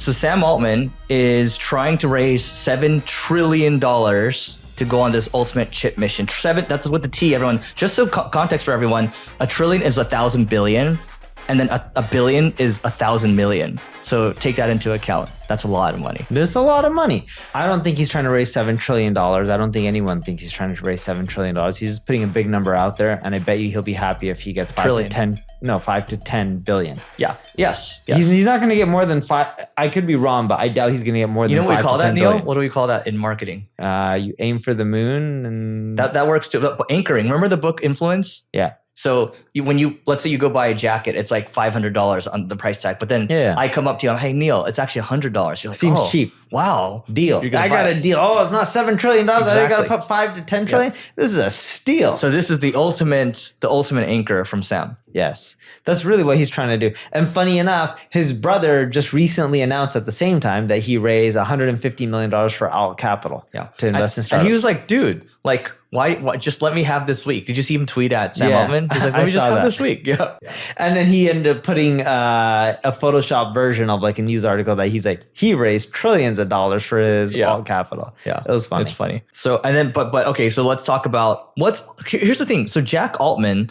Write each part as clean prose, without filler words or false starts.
So Sam Altman is trying to raise $7 trillion to go on this ultimate chip mission. That's with the T, everyone. Just so context for everyone, a trillion is 1,000 billion, and then a billion is 1,000 million. So take that into account. That's a lot of money. That's a lot of money. I don't think he's trying to raise $7 trillion. I don't think anyone thinks he's trying to raise $7 trillion. He's just putting a big number out there, and I bet you he'll be happy if he gets 5 to 10 billion. Yeah. Yes. He's not going to get more than 5. I could be wrong, but I doubt he's going to get more than 5 to 10 billion. You know what we call that, Neil? Billion. What do we call that in marketing? You aim for the moon, and that works too. But anchoring. Remember the book Influence? Yeah. So let's say you go buy a jacket, it's like $500 on the price tag. But then I come up to you, I'm, hey Neil, it's actually $100. You're like, seems cheap. Wow, deal. I got a deal. Oh, it's not $7 trillion. Exactly. I got to put 5 to 10 trillion. Yeah. This is a steal. So this is the ultimate anchor from Sam. Yes, that's really what he's trying to do. And funny enough, his brother just recently announced at the same time that he raised $150 million for Alt Capital to invest in startups. And he was like, dude, like, why? Just let me have this week. Did you see him tweet at Sam Altman? He's like, let me just have this week. Yeah. And then he ended up putting a Photoshop version of like a news article that he's like, he raised trillions of dollars for his Alt Capital. Yeah. It was funny. It's funny. So, and then, but okay, so let's talk about here's the thing. So Jack Altman,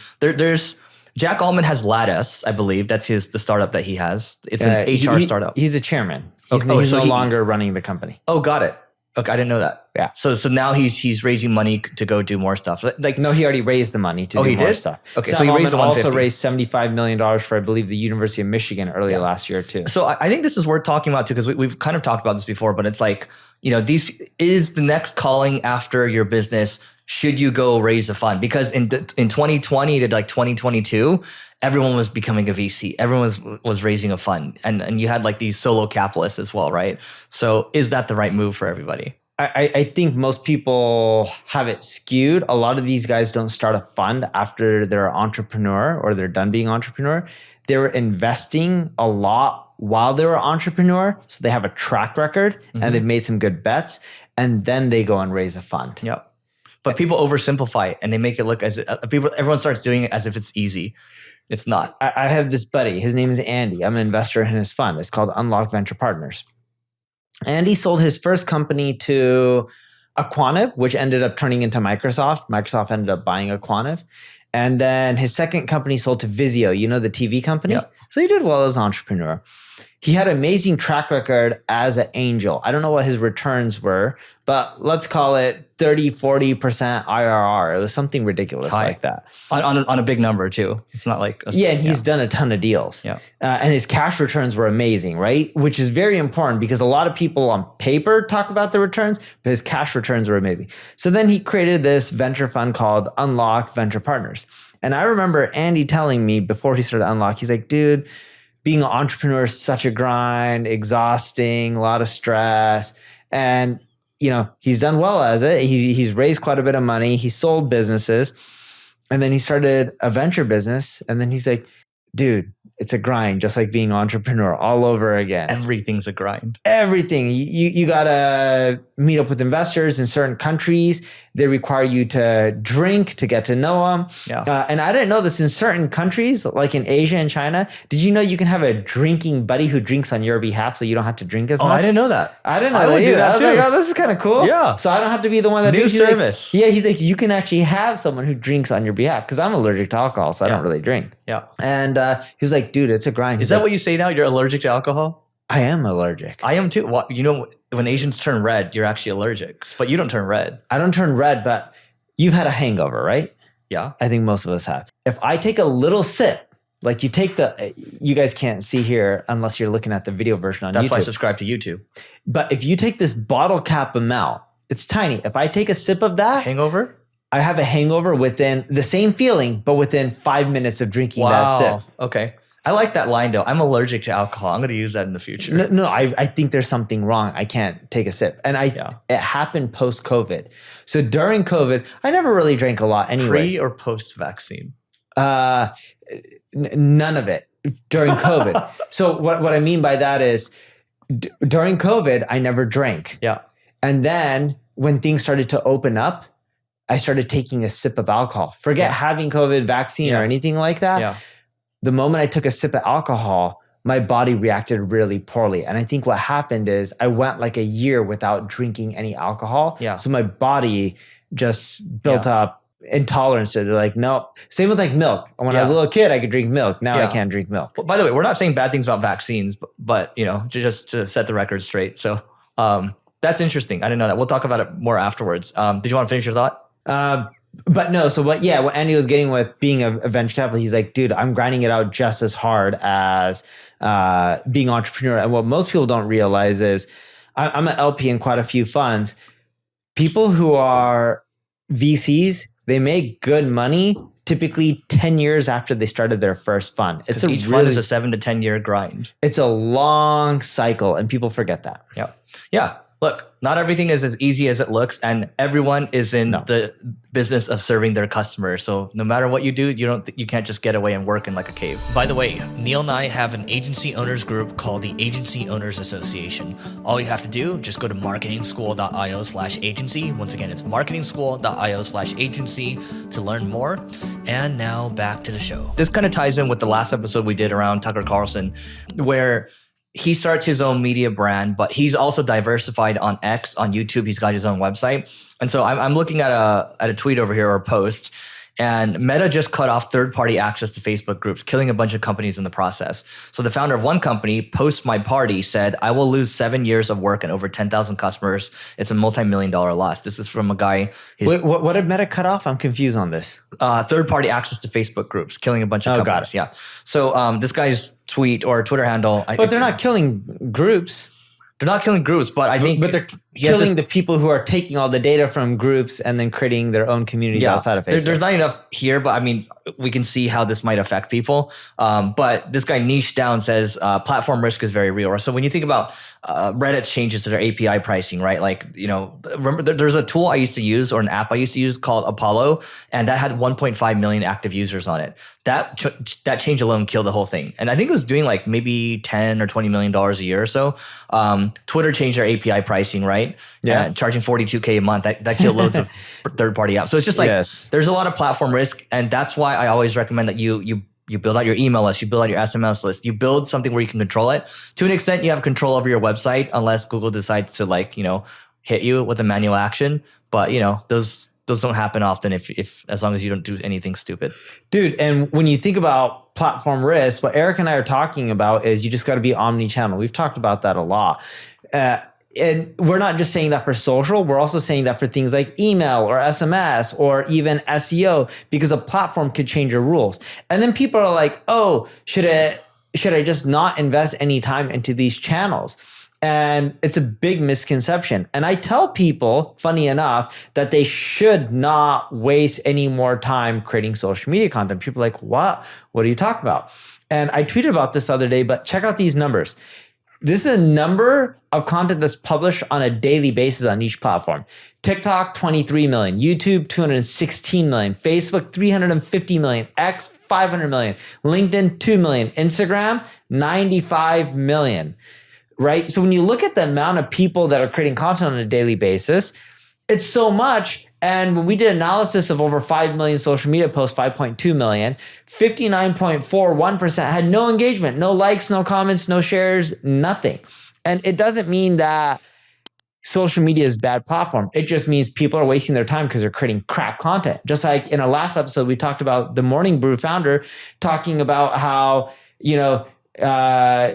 Jack Altman has Lattice, I believe. That's the startup that he has. It's an HR startup. He's a chairman. He's no longer running the company. Oh, got it. Okay, I didn't know that. Yeah. So now he's raising money to go do more stuff. Like no, he already raised the money to do more stuff. Okay, Sam so he Altman also raised $75 million for, I believe, the University of Michigan earlier last year too. So I think this is worth talking about too, because we've kind of talked about this before, but it's like, is the next calling after your business, should you go raise a fund? Because in 2020 to like 2022, everyone was becoming a VC. Everyone was raising a fund. And you had like these solo capitalists as well, right? So is that the right move for everybody? I think most people have it skewed. A lot of these guys don't start a fund after they're an entrepreneur or they're done being an entrepreneur. They were investing a lot while they were an entrepreneur. So they have a track record and they've made some good bets. And then they go and raise a fund. Yep. But people oversimplify it and they make it look as everyone starts doing it as if it's easy. It's not. I have this buddy. His name is Andy. I'm an investor in his fund. It's called Unlock Venture Partners. Andy sold his first company to Aquaniv, which ended up turning into Microsoft. Microsoft ended up buying Aquaniv. And then his second company sold to Vizio, the TV company. Yep. So he did well as an entrepreneur. He had an amazing track record as an angel. I don't know what his returns were, but let's call it 30, 40% IRR. It was something ridiculous like that. On a big number too. It's not like... and he's done a ton of deals. Yeah. And his cash returns were amazing, right? Which is very important because a lot of people on paper talk about the returns, but his cash returns were amazing. So then he created this venture fund called Unlock Venture Partners. And I remember Andy telling me before he started Unlock, he's like, dude, being an entrepreneur is such a grind, exhausting, a lot of stress. And, he's done well as it. He's raised quite a bit of money. He sold businesses. And then he started a venture business. And then he's like, dude, it's a grind, just like being an entrepreneur all over again. Everything's a grind. Everything. You got to meet up with investors in certain countries. They require you to drink to get to know them. Yeah. And I didn't know this in certain countries, like in Asia and China. Did you know you can have a drinking buddy who drinks on your behalf so you don't have to drink as much? I didn't know that. I didn't know that either. I was like, oh, this is kind of cool. Yeah. So I don't have to be the one that New service. He's like, you can actually have someone who drinks on your behalf because I'm allergic to alcohol, so I don't really drink. Yeah. And he was like, dude, it's a grind. Is that what you say now? You're allergic to alcohol? I am allergic. I am too. When Asians turn red, you're actually allergic, but you don't turn red. I don't turn red, but you've had a hangover, right? Yeah. I think most of us have. If I take a little sip, like you guys can't see here unless you're looking at the video version on YouTube. That's why I subscribe to YouTube. But if you take this bottle cap amount, it's tiny. If I take a sip of that. Hangover? I have a hangover within the same feeling, but within 5 minutes of drinking that sip. Okay. I like that line though. I'm allergic to alcohol. I'm going to use that in the future. No, I think there's something wrong. I can't take a sip. And it happened post-COVID. So during COVID, I never really drank a lot anyways. Pre or post-vaccine? None of it during COVID. So what I mean by that is during COVID, I never drank. Yeah. And then when things started to open up, I started taking a sip of alcohol. Forget having COVID vaccine or anything like that. Yeah. The moment I took a sip of alcohol, my body reacted really poorly. And I think what happened is I went like a year without drinking any alcohol. Yeah. So my body just built up intolerance to it. They're like, nope. Same with like milk. When I was a little kid, I could drink milk. Now I can't drink milk. Well, by the way, we're not saying bad things about vaccines, but you know, just to set the record straight. So that's interesting. I didn't know that. We'll talk about it more afterwards. Did you want to finish your thought? But no, so what Andy was getting with being a venture capital, he's like, dude, I'm grinding it out just as hard as being an entrepreneur. And what most people don't realize is I'm an LP in quite a few funds. People who are VCs, they make good money typically 10 years after they started their first fund. Each fund is a 7 to 10 year grind. It's a long cycle and people forget that. Yeah. Yeah. Look, not everything is as easy as it looks, and everyone is in the business of serving their customers. So no matter what you do, you can't just get away and work in like a cave. By the way, Neil and I have an agency owners group called the Agency Owners Association. All you have to do, just go to marketingschool.io/agency. Once again, it's marketingschool.io/agency to learn more. And now back to the show. This kind of ties in with the last episode we did around Tucker Carlson, where he starts his own media brand, but he's also diversified on X, on YouTube. He's got his own website. And so I'm looking at a tweet over here or a post, and Meta just cut off third-party access to Facebook groups, killing a bunch of companies in the process. So the founder of one company, Post My Party, said, I will lose 7 years of work and over 10,000 customers. It's a multi-million-dollar loss. This is from a guy. Wait, what did Meta cut off? I'm confused on this. Third-party access to Facebook groups, killing a bunch of companies. Got it. Yeah. So this guy's tweet or Twitter handle. But they're not killing groups. They're not killing groups, but I think... But they're killing the people who are taking all the data from groups and then creating their own communities outside of Facebook. There's not enough here, but I mean, we can see how this might affect people. But this guy niched down says platform risk is very real. So when you think about Reddit's changes to their API pricing, right? Like, you know, remember there's a tool I used to use or an app I used to use called Apollo, and that had 1.5 million active users on it. That change alone killed the whole thing. And I think it was doing like maybe 10 or $20 million a year or so. Twitter changed their API pricing, right? Yeah. Charging $42K a month. That killed loads of third-party apps. So it's just like, there's a lot of platform risk. And that's why I always recommend that you build out your email list, you build out your SMS list, you build something where you can control it. To an extent, you have control over your website, unless Google decides to like, you know, hit you with a manual action. But you know, those don't happen often if as long as you don't do anything stupid. Dude, and when you think about platform risk, what Eric and I are talking about is you just got to be omni-channel. We've talked about that a lot. And we're not just saying that for social, we're also saying that for things like email or SMS or even SEO, because a platform could change your rules. And then people are like, oh, should I just not invest any time into these channels? And it's a big misconception. And I tell people, funny enough, that they should not waste any more time creating social media content. People are like, what? What are you talking about? And I tweeted about this the other day, but check out these numbers. This is a number of content that's published on a daily basis on each platform. TikTok, 23 million. YouTube, 216 million. Facebook, 350 million. X, 500 million. LinkedIn, 2 million. Instagram, 95 million. Right? So when you look at the amount of people that are creating content on a daily basis, it's so much. And when we did analysis of over 5 million social media posts, 5.2 million, 59.41% had no engagement, no likes, no comments, no shares, nothing. And it doesn't mean that social media is a bad platform. It just means people are wasting their time because they're creating crap content. Just like in our last episode, we talked about the Morning Brew founder talking about how, you know,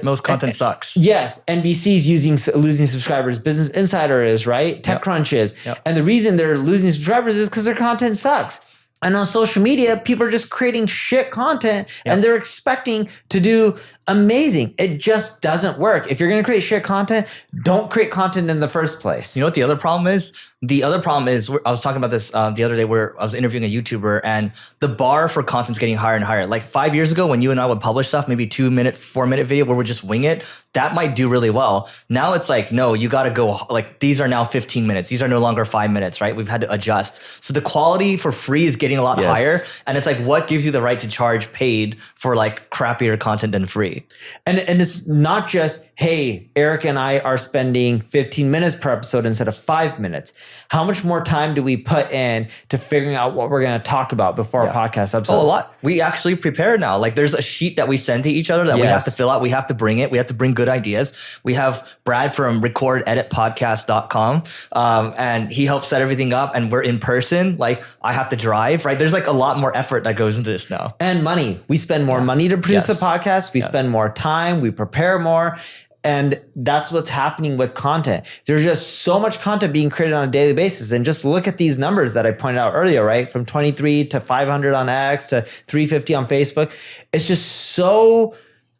most content sucks. Yes, NBC's losing subscribers. Business Insider is, right? TechCrunch is. And the reason they're losing subscribers is because their content sucks. And on social media, people are just creating shit content and they're expecting to do amazing. It just doesn't work. If you're going to create shit content, don't create content in the first place. You know what the other problem is? The other problem is, I was talking about this the other day where I was interviewing a YouTuber, and the bar for content's getting higher and higher. Like 5 years ago when you and I would publish stuff, maybe 2-minute, 4-minute video where we just wing it, that might do really well. Now it's like, no, you got to go, like these are now 15 minutes. These are no longer 5 minutes, right? We've had to adjust. So the quality for free is getting a lot higher. And it's like, what gives you the right to charge paid for like crappier content than free? And it's not just, hey, Eric and I are spending 15 minutes per episode instead of 5 minutes. How much more time do we put in to figuring out what we're going to talk about before our podcast episodes? Oh, a lot. We actually prepare now. Like there's a sheet that we send to each other that we have to fill out. We have to bring it. We have to bring good ideas. We have Brad from recordeditpodcast.com and he helps set everything up and we're in person. Like I have to drive, right? There's like a lot more effort that goes into this now. And money. We spend more money to produce the podcast. We spend more time. We prepare more. And that's what's happening with content. There's just so much content being created on a daily basis. And just look at these numbers that I pointed out earlier, right? From 23 to 500 on X to 350 on Facebook. It's just so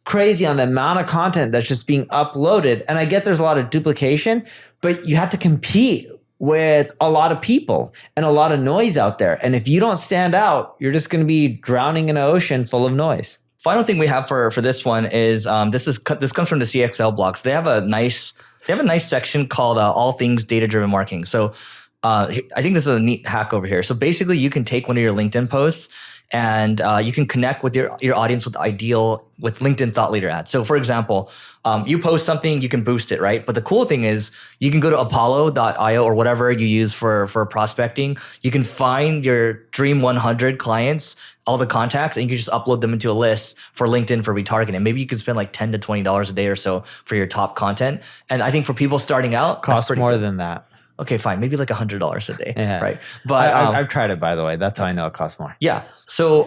crazy on the amount of content that's just being uploaded. And I get there's a lot of duplication, but you have to compete with a lot of people and a lot of noise out there. And if you don't stand out, you're just going to be drowning in an ocean full of noise. Final thing we have for this one is this comes from the CXL blogs. They have a nice section called All Things Data Driven Marketing. So I think this is a neat hack over here. So basically, you can take one of your LinkedIn posts and you can connect with your audience with LinkedIn thought leader ads. So for example, you post something, you can boost it, right? But the cool thing is you can go to apollo.io or whatever you use for prospecting. You can find your dream 100 clients, all the contacts, and you can just upload them into a list for LinkedIn for retargeting. Maybe you can spend like $10 to $20 a day or so for your top content. And I think for people starting out, costs more than that. Okay, fine. Maybe like $100 a day, right? But I've tried it, by the way. That's how I know it costs more. Yeah. So,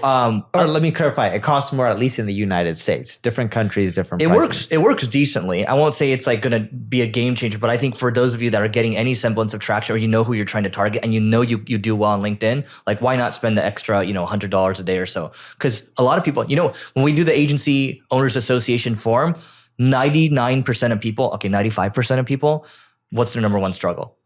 or let me clarify. It costs more, at least in the United States. Different countries, different pricing. It works decently. I won't say it's like going to be a game changer, but I think for those of you that are getting any semblance of traction, or you know who you're trying to target, and you know you do well on LinkedIn, like why not spend the extra, $100 a day or so? Because a lot of people, when we do the Agency Owners Association forum, 99% of people, 95% of people, what's their number one struggle?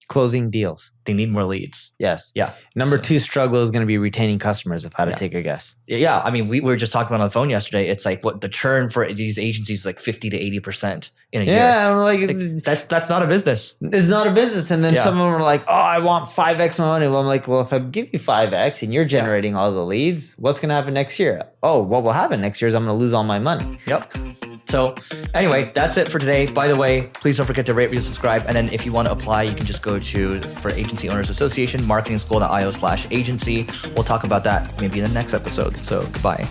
Closing deals. They need more leads. Yes. Yeah. Number two struggle is going to be retaining customers, if I had to take a guess. Yeah. I mean, we were just talking about on the phone yesterday. It's like what the churn for these agencies is like 50 to 80% in a year. Yeah. Like, that's not a business. It's not a business. And then some of them are like, oh, I want 5X my money. Well, I'm like, well, if I give you 5X and you're generating all the leads, what's going to happen next year? Oh, what will happen next year is I'm going to lose all my money. Yep. So anyway, that's it for today. By the way, please don't forget to rate, review, subscribe. And then if you want to apply, you can just go for Agency Owners Association, marketingschool.io/agency. We'll talk about that maybe in the next episode. So goodbye.